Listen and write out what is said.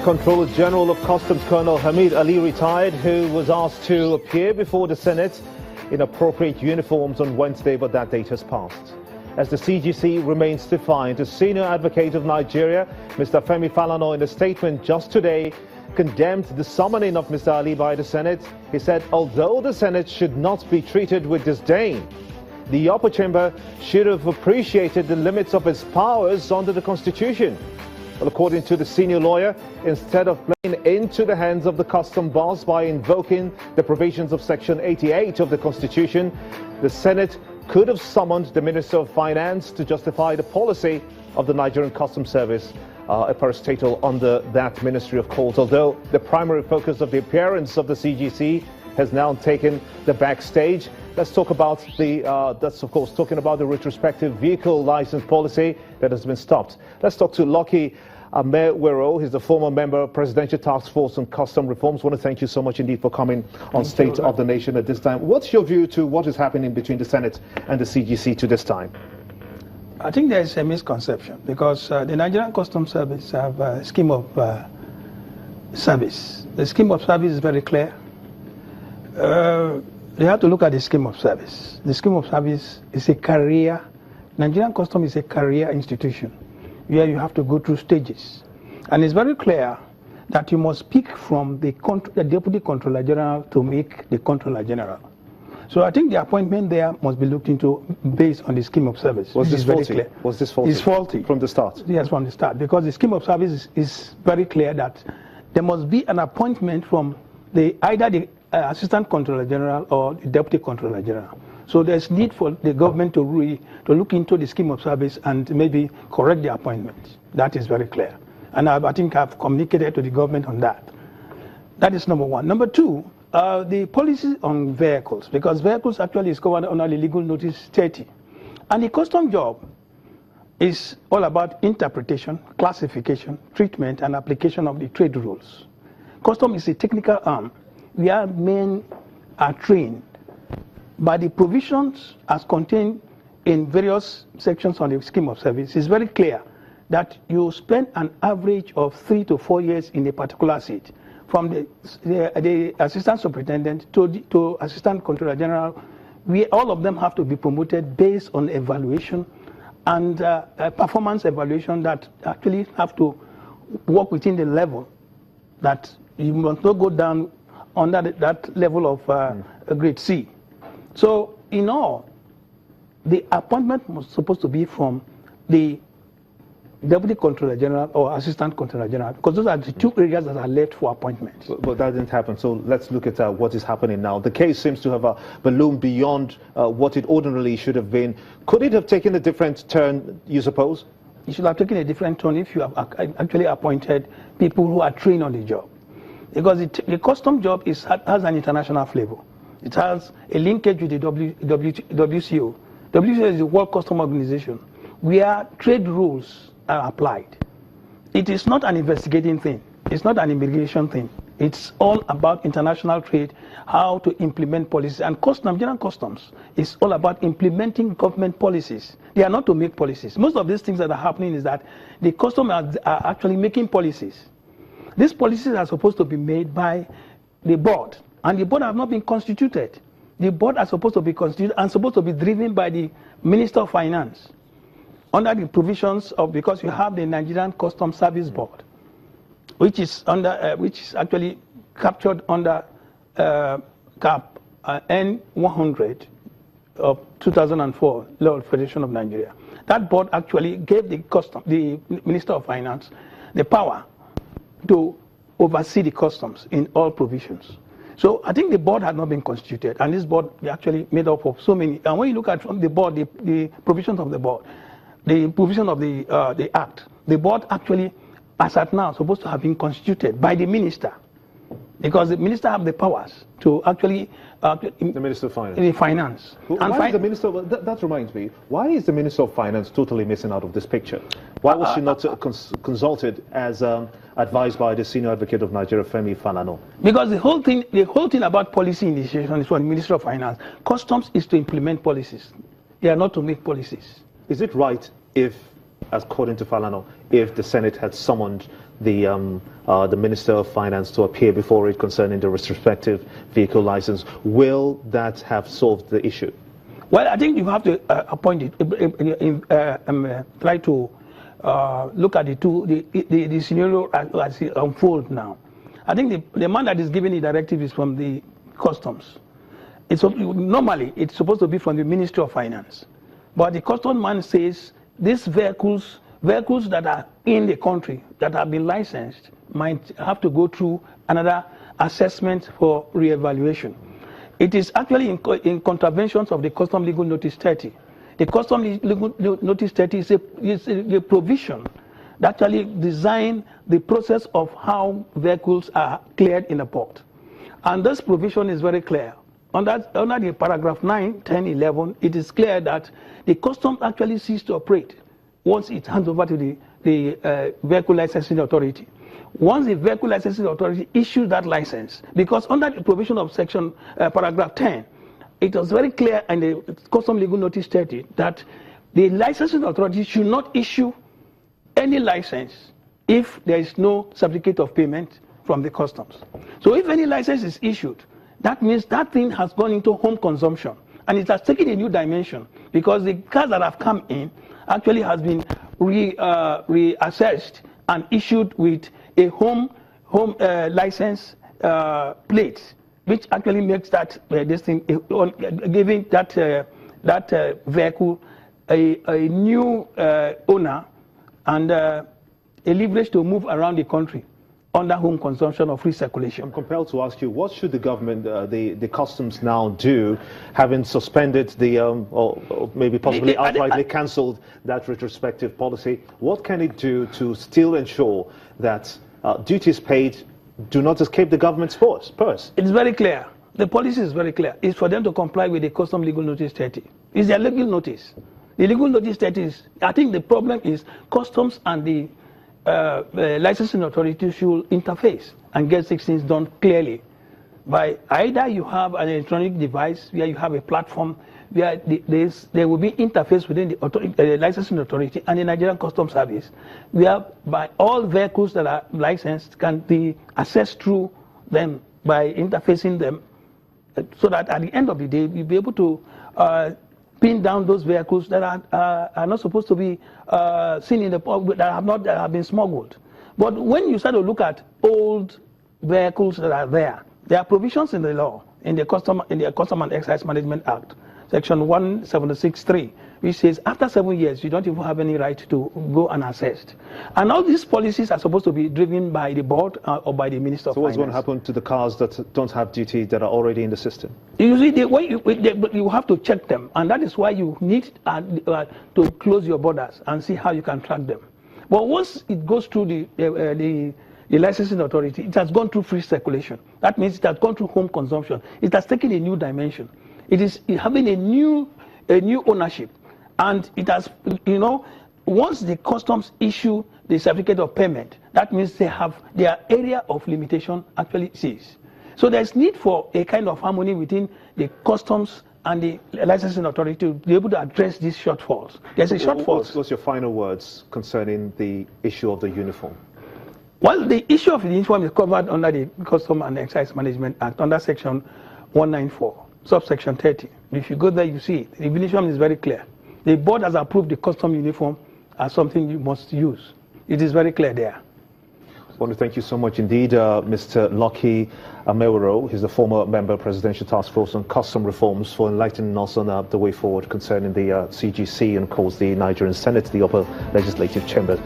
Controller General of Customs Colonel Hamid Ali retired, who was asked to appear before the Senate in appropriate uniforms on Wednesday, but that date has passed. As the CGC remains defiant, the senior advocate of Nigeria, Mr. Femi Falana, in a statement just today, condemned the summoning of Mr. Ali by the Senate. He said, although the Senate should not be treated with disdain, the upper chamber should have appreciated the limits of its powers under the Constitution. Well, according to the senior lawyer, instead of playing into the hands of the custom boss by invoking the provisions of Section 88 of the Constitution, the Senate could have summoned the Minister of Finance to justify the policy of the Nigerian Customs Service, a parastatal under that Ministry of Courts. Although the primary focus of the appearance of the CGC has now taken the backstage, let's talk about that's of course talking about the retrospective vehicle license policy that has been stopped. Let's talk to Lucky Amiwero. He's the former member of Presidential Task Force on Custom Reforms. I want to thank you so much indeed for coming on State of the Nation at this time. What's your view to what is happening between the Senate and the CGC to this time? I think there is a misconception because the Nigerian Customs Service have a scheme of service. The scheme of service is very clear. They have to look at the scheme of service. The scheme of service is a career. Nigerian Customs is a career institution where you have to go through stages. And it's very clear that you must pick from the Deputy Controller General to make the Controller General. So I think the appointment there must be looked into based on the scheme of service. Was this faulty? Very clear. Was this faulty? It's faulty. From the start? Yes, from the start. Because the scheme of service is very clear that there must be an appointment from either the Assistant Controller General or the Deputy Controller General. So there's need for the government to look into the scheme of service and maybe correct the appointment. That is very clear. And I think I've communicated to the government on that. That is number one. Number two, the policy on vehicles, because vehicles actually is covered under the legal notice 30. And the custom job is all about interpretation, classification, treatment, and application of the trade rules. Custom is a technical arm where men are trained by the provisions as contained in various sections on the scheme of service. It's very clear that you spend an average of 3 to 4 years in a particular seat, from the assistant superintendent to assistant controller general. All of them have to be promoted based on evaluation and performance evaluation that actually have to work within the level that you must not go down under that level of grade C. So in all, the appointment was supposed to be from the Deputy Controller General or Assistant Controller General, because those are the two areas that are left for appointments. But that didn't happen, so let's look at what is happening now. The case seems to have ballooned beyond what it ordinarily should have been. Could it have taken a different turn, you suppose? It should have taken a different turn if you have actually appointed people who are trained on the job. Because the custom job has an international flavor. It has a linkage with the WCO. WCO is the World Customs Organization, where trade rules are applied. It is not an investigating thing. It's not an immigration thing. It's all about international trade, how to implement policies. And Nigerian Customs is all about implementing government policies. They are not to make policies. Most of these things that are happening is that the customs are actually making policies. These policies are supposed to be made by the board, and the board have not been constituted. The board are supposed to be constituted and supposed to be driven by the Minister of Finance under the provisions of, because you have the Nigerian Customs Service Board, which is actually captured under CAP N100 of 2004 Law of Federation of Nigeria. That board actually gave the Minister of Finance the power to oversee the customs in all provisions. So I think the board had not been constituted, and this board is actually made up of so many. And when you look at from the board, the provisions of the board, the provision of the act, the board actually, as at now, supposed to have been constituted by the minister, because the minister have the powers to actually the Minister of Finance. The finance. Well, and why is the Minister? That reminds me. Why is the Minister of Finance totally missing out of this picture? Why was she not consulted as advised by the senior advocate of Nigeria, Femi Falana? Because the whole thing about policy initiation is for the Minister of Finance. Customs is to implement policies. They are not to make policies. Is it right if, according to Falana, if the Senate had summoned the Minister of Finance to appear before it concerning the respective vehicle license. Will that have solved the issue? Well, I think you have to appoint it, try to look at the scenario as it unfolds now. I think the man that is giving the directive is from the customs. Normally, it's supposed to be from the Ministry of Finance. But the customs man says these vehicles that are in the country that have been licensed might have to go through another assessment for re-evaluation. It is actually in contraventions of the Custom Legal Notice 30. The Custom Legal Notice 30 is a provision that actually designs the process of how vehicles are cleared in the port. And this provision is very clear. Under the paragraph 9, 10, 11, it is clear that the customs actually ceases to operate once it hands over to the vehicle licensing authority. Once the vehicle licensing authority issues that license, because under the provision of section paragraph 10, it was very clear in the Custom Legal Notice 30 that the licensing authority should not issue any license if there is no certificate of payment from the customs. So if any license is issued, that means that thing has gone into home consumption, and it has taken a new dimension because the cars that have come in actually has been reassessed and issued with a home license plate, which actually makes that this thing giving that vehicle a new owner and a leverage to move around the country under home consumption or free circulation. I'm compelled to ask you, what should the government, the customs now do, having suspended the, or maybe possibly outrightly cancelled that retrospective policy? What can it do to still ensure that duties paid do not escape the government's purse? It's very clear. The policy is very clear. It's for them to comply with the Custom Legal Notice 30. It's their legal notice. The legal notice 30 is, I think the problem is customs and the licensing authority should interface and get these things done clearly. By either you have an electronic device where you have a platform where there will be interface within the licensing authority and the Nigerian Customs Service, where by all vehicles that are licensed can be assessed through them by interfacing them, so that at the end of the day you'll be able to pin down those vehicles that are not supposed to be seen in the public, that have been smuggled. But when you start to look at old vehicles that are there are provisions in the law, in the Custom and Excise Management Act, Section 176(3), which says after 7 years you don't even have any right to go and assess. And all these policies are supposed to be driven by the board or by the Minister of Finance. So what's going to happen to the cars that don't have duty, that are already in the system? Usually you have to check them, and that is why you need to close your borders and see how you can track them. But once it goes through the licensing authority, it has gone through free circulation. That means it has gone through home consumption. It has taken a new dimension. It is having a new ownership, and it has, once the customs issue the certificate of payment, that means they have their area of limitation actually ceased. So there's need for a kind of harmony within the customs and the licensing authority to be able to address these shortfalls. There's a shortfall. What's your final words concerning the issue of the uniform? Well, the issue of the uniform is covered under the Custom and Excise Management Act, under Section 194. Subsection 30. If you go there, you see it. The uniform is very clear. The board has approved the custom uniform as something you must use. It is very clear there. I want to thank you so much indeed, Mr. Lucky Amiwero. He's the former member Presidential Task Force on Custom Reforms, for enlightening us on the way forward concerning the CGC and, of course, the Nigerian Senate, the upper legislative chamber.